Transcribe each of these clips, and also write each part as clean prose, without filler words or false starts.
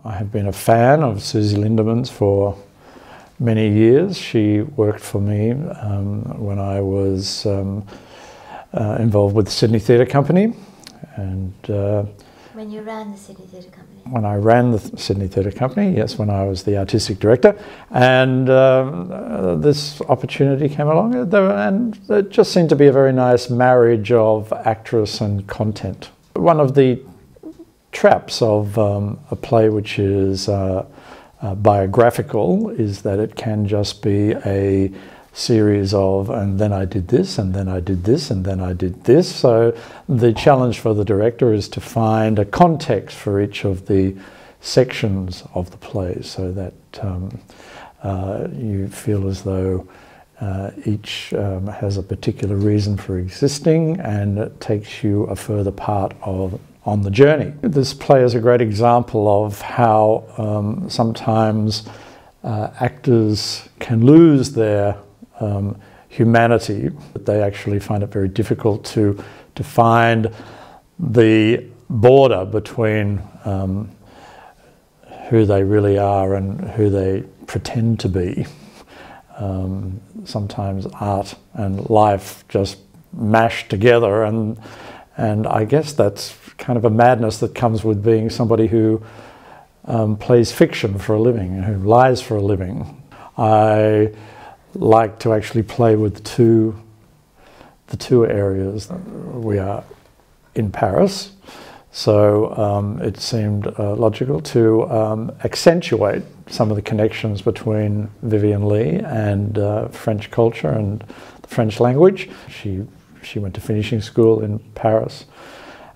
I have been a fan of Susie Linderman's for many years. She worked for me when I was involved with the Sydney Theatre Company, and when you ran the Sydney Theatre Company? When I ran the Sydney Theatre Company, yes, when I was the artistic director, and this opportunity came along, and it just seemed to be a very nice marriage of actress and content. One of the traps of a play which is biographical is that it can just be a series of, and then I did this, and then I did this, and then I did this. So the challenge for the director is to find a context for each of the sections of the play, so that you feel as though each has a particular reason for existing, and it takes you a further part on the journey. This play is a great example of how sometimes actors can lose their humanity, but they actually find it very difficult to find the border between who they really are and who they pretend to be. Sometimes art and life just mash together, and I guess that's kind of a madness that comes with being somebody who plays fiction for a living, who lies for a living. I like to actually play with the two areas. We are in Paris, so it seemed logical to accentuate some of the connections between Vivien Leigh and French culture and the French language. She went to finishing school in Paris,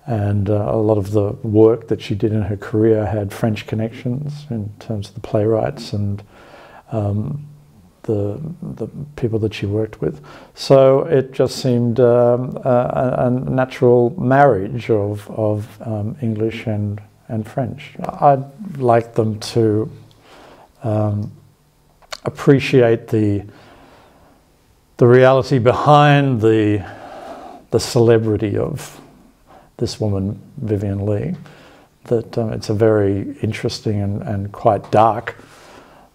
and a lot of the work that she did in her career had French connections in terms of the playwrights and the people that she worked with. So it just seemed a natural marriage of English and French. I'd like them to appreciate the reality behind the celebrity of this woman, Vivien Leigh, that it's a very interesting and quite dark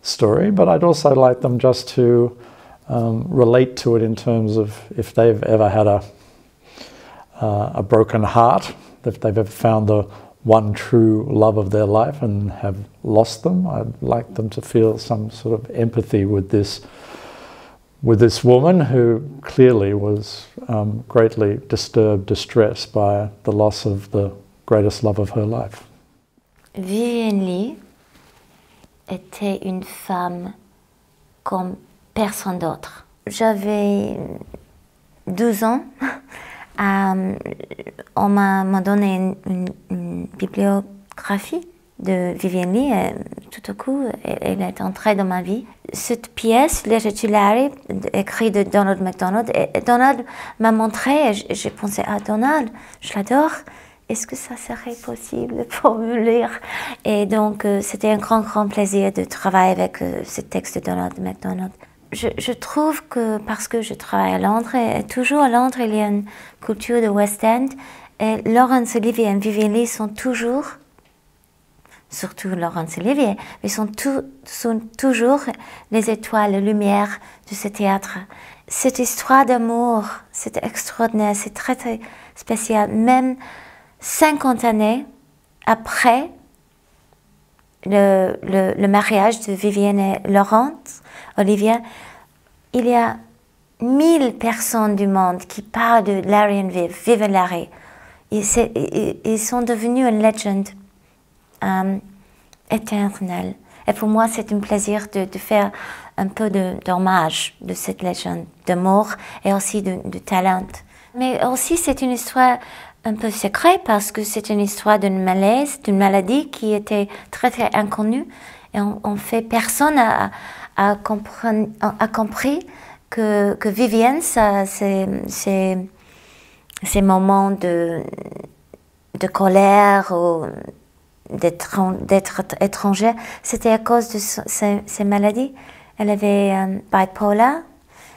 story, but I'd also like them just to relate to it in terms of if they've ever had a broken heart, if they've ever found the one true love of their life and have lost them. I'd like them to feel some sort of empathy with this woman who clearly was greatly disturbed, distressed by the loss of the greatest love of her life. Vivien Leigh était une femme comme personne d'autre. J'avais 12 ans. On m'a donné une bibliographie de Vivien Leigh. Tout à coup, elle est entrée dans ma vie. Cette pièce, Les Rotulari, écrite de Donald MacDonald, et Donald m'a montré, et j'ai pensé à Donald, je l'adore. Est-ce que ça serait possible pour me lire? Et donc, c'était un grand plaisir de travailler avec ce texte de Donald MacDonald. Je trouve que, parce que je travaille à Londres, et toujours à Londres, il y a une culture de West End, et Laurence Olivier et Vivien Leigh sont toujours, surtout Laurence Olivier, ils sont toujours les étoiles, les lumières de ce théâtre. Cette histoire d'amour, c'est extraordinaire, c'est très spécial. Même 50 années après le mariage de Vivien et Laurence Olivier, il y a 1000 personnes du monde qui parlent de Larry and Viv, Viv et Larry. Ils sont devenus une légende éternelle. Et pour moi, c'est un plaisir de faire un peu d'hommage de cette légende d'amour et aussi de talent. Mais aussi, c'est une histoire un peu secret parce que c'est une histoire d'une malaise, d'une maladie qui était très inconnue, et en fait personne a compris que Vivien, ces moments de colère ou d'être étranger, c'était à cause de ces maladies. Elle avait bipolar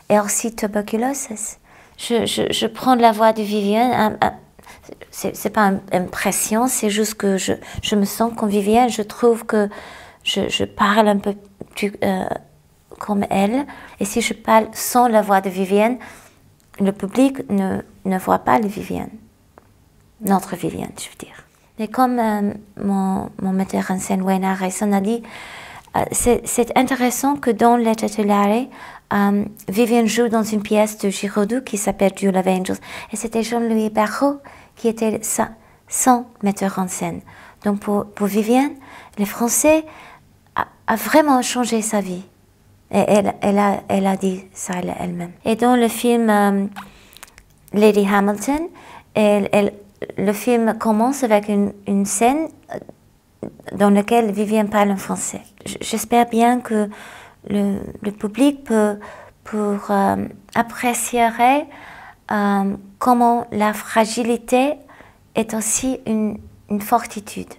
et aussi tuberculose. Je prends la voix de Vivien. c'est pas une impression, c'est juste que je me sens comme Vivienne, je trouve que je parle un peu plus, comme elle. Et si je parle sans la voix de Vivienne, le public ne voit pas le Vivienne. Notre Vivienne, je veux dire. Et comme mon metteur en scène, Wayne Harrison, a dit, c'est intéressant que dans Le Titolare, Vivienne joue dans une pièce de Giraudoux qui s'appelle Duel of Angels. Et c'était Jean-Louis Barrault qui était son metteur en scène. Donc pour Vivienne, le français a vraiment changé sa vie. Et elle a dit ça elle-même. Et dans le film Lady Hamilton, le film commence avec une scène dans laquelle Vivienne parle en français. J'espère bien que le public peut apprécier comment la fragilité est aussi une fortitude.